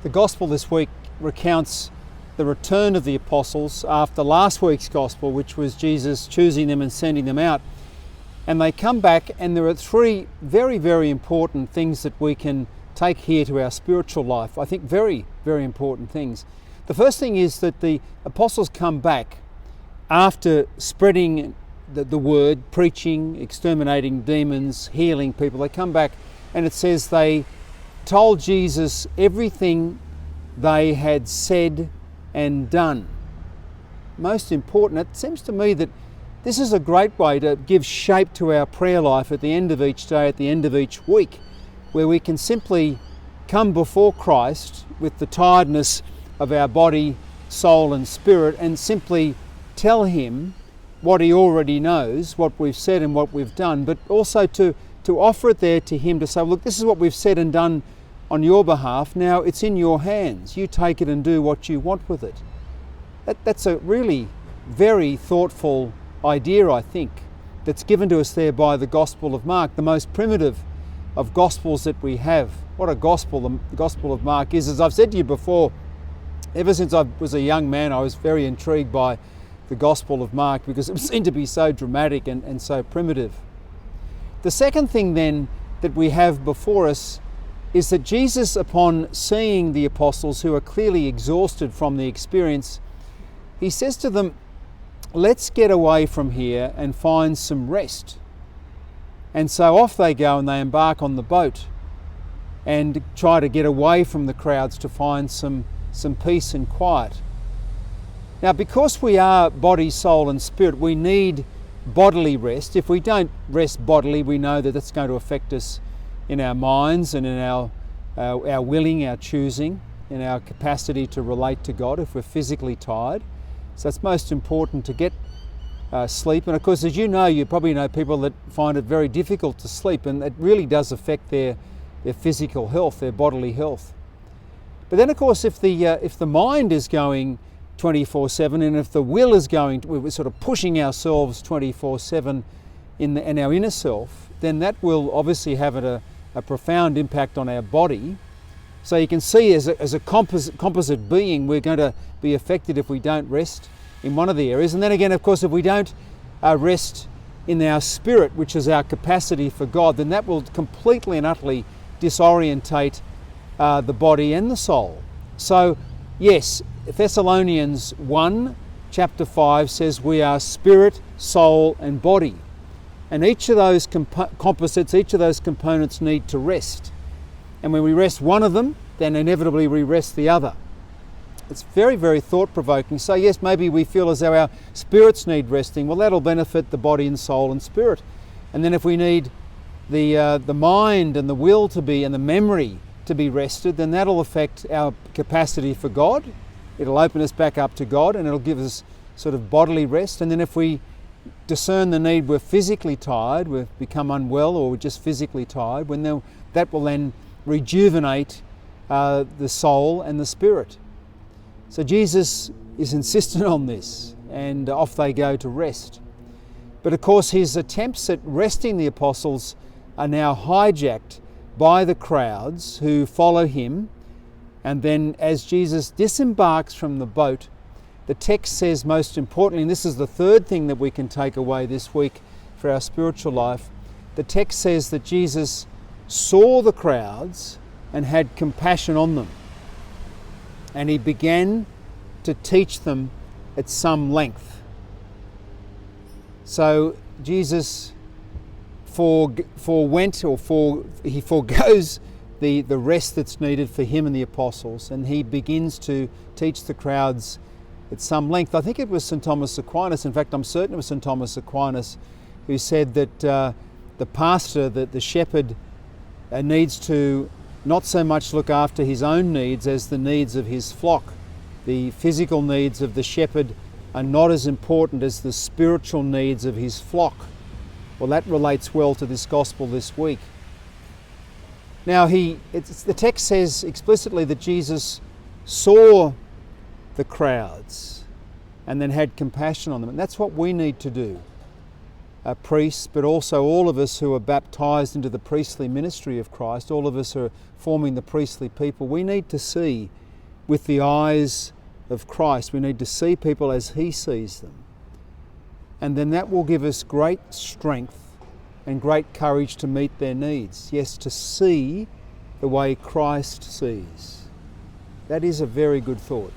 The gospel this week recounts the return of the apostles after last week's gospel, which was Jesus choosing them and sending them out. And they come back, and there are three very, very important things that we can take here to our spiritual life. I think very, very important things. The first thing is that the apostles come back after spreading the word, preaching, exterminating demons, healing people. They come back, and it says they told Jesus everything they had said and done. Most important, it seems to me that this is a great way to give shape to our prayer life at the end of each day, at the end of each week, where we can simply come before Christ with the tiredness of our body, soul and spirit, and simply tell Him what He already knows, what we've said and what we've done, but also to offer it there to Him, to say, look, this is what we've said and done on your behalf. Now it's in your hands. You take it and do what you want with it. That's a really very thoughtful idea, I think, that's given to us there by the Gospel of Mark, the most primitive of Gospels that we have. What a gospel the Gospel of Mark is. As I've said to you before, ever since I was a young man, I was very intrigued by the Gospel of Mark because it seemed to be so dramatic and so primitive. The second thing then that we have before us is that Jesus, upon seeing the apostles who are clearly exhausted from the experience, He says to them, let's get away from here and find some rest. And so off they go, and they embark on the boat and try to get away from the crowds to find some peace and quiet. Now, because we are body, soul and spirit, we need bodily rest. If we don't rest bodily, we know that that's going to affect us in our minds and in our willing, our choosing, in our capacity to relate to God if we're physically tired. So it's most important to get sleep. And of course, as you know, you probably know people that find it very difficult to sleep, and it really does affect their physical health, their bodily health. But then of course, if the mind is going 24/7, and if the will is going, we're sort of pushing ourselves 24/7 in our inner self, then that will obviously have a profound impact on our body. So you can see as a composite being, we're going to be affected if we don't rest in one of the areas. And then again, of course, if we don't rest in our spirit, which is our capacity for God, then that will completely and utterly disorientate the body and the soul. So yes, Thessalonians 1 chapter 5 says we are spirit, soul and body. And each of those composites, each of those components need to rest. And when we rest one of them, then inevitably we rest the other. It's very, very thought-provoking. So yes, maybe we feel as though our spirits need resting. Well, that'll benefit the body and soul and spirit. And then if we need the mind and the will to be, and the memory to be rested, then that'll affect our capacity for God. It'll open us back up to God, and it'll give us sort of bodily rest. And then if we discern the need, we're physically tired, we've become unwell, or we're just physically tired, that will then rejuvenate the soul and the spirit. So Jesus is insistent on this, and off they go to rest. But of course, his attempts at resting the apostles are now hijacked by the crowds who follow him. And then as Jesus disembarks from the boat, the text says, most importantly, and this is the third thing that we can take away this week for our spiritual life, the text says that Jesus saw the crowds and had compassion on them. And he began to teach them at some length. So Jesus he forgoes the rest that's needed for him and the apostles, and he begins to teach the crowds at some length. I think it was St. Thomas Aquinas, in fact I'm certain it was St. Thomas Aquinas, who said that the pastor, the shepherd, needs to not so much look after his own needs as the needs of his flock. The physical needs of the shepherd are not as important as the spiritual needs of his flock. Well, that relates well to this gospel this week. Now, the text says explicitly that Jesus saw the crowds and then had compassion on them. And that's what we need to do. priests, but also all of us who are baptised into the priestly ministry of Christ, all of us who are forming the priestly people, we need to see with the eyes of Christ. We need to see people as He sees them. And then that will give us great strength and great courage to meet their needs. Yes, to see the way Christ sees. That is a very good thought.